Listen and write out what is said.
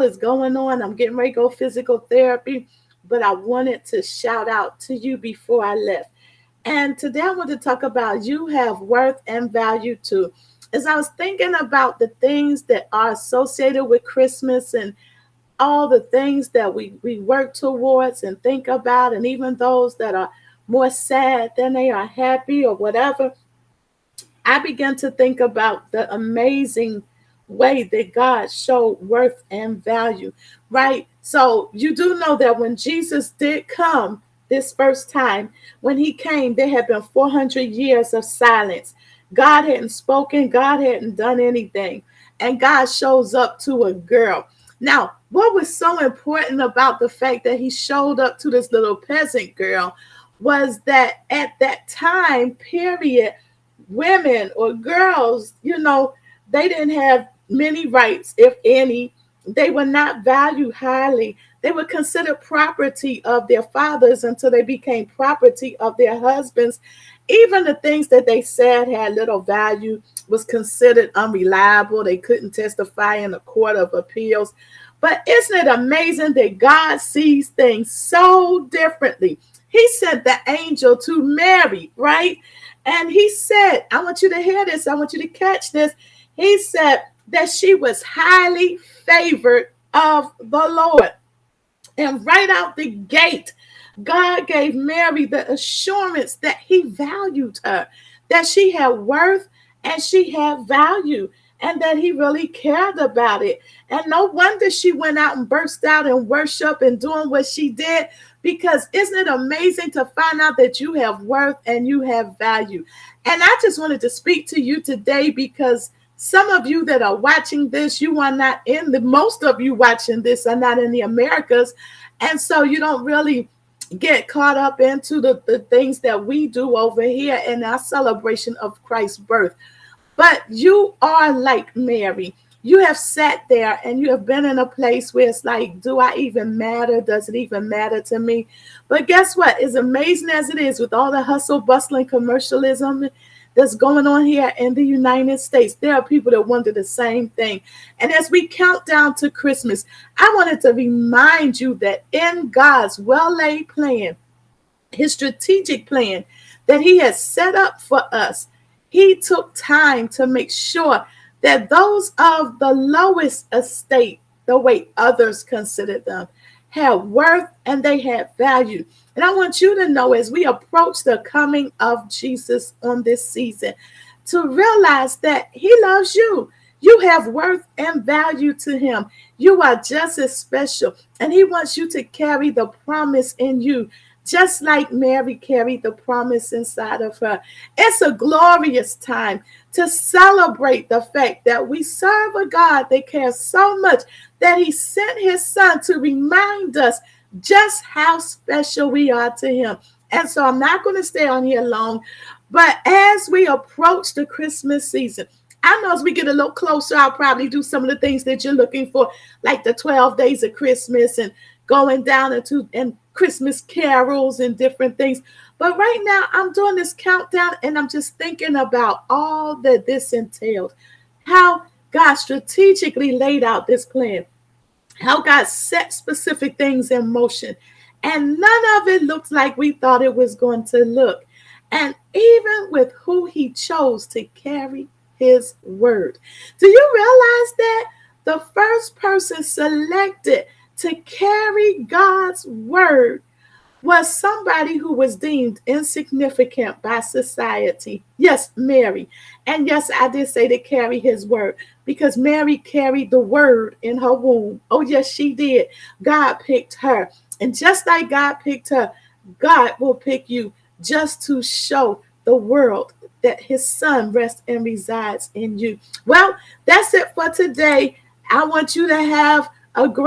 is going on. I'm getting ready to go physical therapy, but I wanted to shout out to you before I left. And today I want to talk about you have worth and value too. As I was thinking about the things that are associated with Christmas and all the things that we work towards and think about, and even those that are more sad than they are happy or whatever, I began to think about the amazing way that God showed worth and value, right? So you do know that when Jesus did come this first time, when he came, there had been 400 years of silence. God hadn't spoken, God hadn't done anything. And God shows up to a girl. Now, what was so important about the fact that he showed up to this little peasant girl was that at that time period, women or girls, they didn't have many rights, if any. They were not valued highly. They were considered property of their fathers until they became property of their husbands. Even the things that they said had little value was considered unreliable. They couldn't testify in a court of appeals. But isn't it amazing that God sees things so differently? He sent the angel to Mary, right? And he said, I want you to hear this. I want you to catch this. He said that she was highly favored of the Lord. And right out the gate, God gave Mary the assurance that he valued her, that she had worth and she had value, and that he really cared about it. And no wonder she went out and burst out and worship and doing what she did, because isn't it amazing to find out that you have worth and you have value? And I just wanted to speak to you today because some of you that are watching this, you are not in most of you watching this are not in the Americas. And so you don't really get caught up into the things that we do over here in our celebration of Christ's birth. But you are like Mary. You have sat there and you have been in a place where it's like, do I even matter? Does it even matter to me? But guess what? As amazing as it is with all the hustle, bustling commercialism that's going on here in the United States, there are people that wonder the same thing. And as we count down to Christmas, I wanted to remind you that in God's well-laid plan, his strategic plan that he has set up for us, he took time to make sure that those of the lowest estate, the way others considered them, had worth and they had value. And I want you to know, as we approach the coming of Jesus on this season, to realize that he loves you. You have worth and value to him. You are just as special. And he wants you to carry the promise in you, just like Mary carried the promise inside of her. It's a glorious time to celebrate the fact that we serve a God that cares so much that he sent his son to remind us just how special we are to him. And so I'm not going to stay on here long, but as we approach the Christmas season, I know as we get a little closer, I'll probably do some of the things that you're looking for, like the 12 days of Christmas and going down into and Christmas carols and different things. But right now, I'm doing this countdown and I'm just thinking about all that this entailed, how God strategically laid out this plan, how God set specific things in motion. And none of it looked like we thought it was going to look. And even with who he chose to carry his word. Do you realize that the first person selected to carry God's word was somebody who was deemed insignificant by society? Yes, Mary. And yes, I did say to carry his word because Mary carried the word in her womb. Oh, yes, she did. God picked her. And just like God picked her, God will pick you just to show the world that his son rests and resides in you. Well, that's it for today. I want you to have a great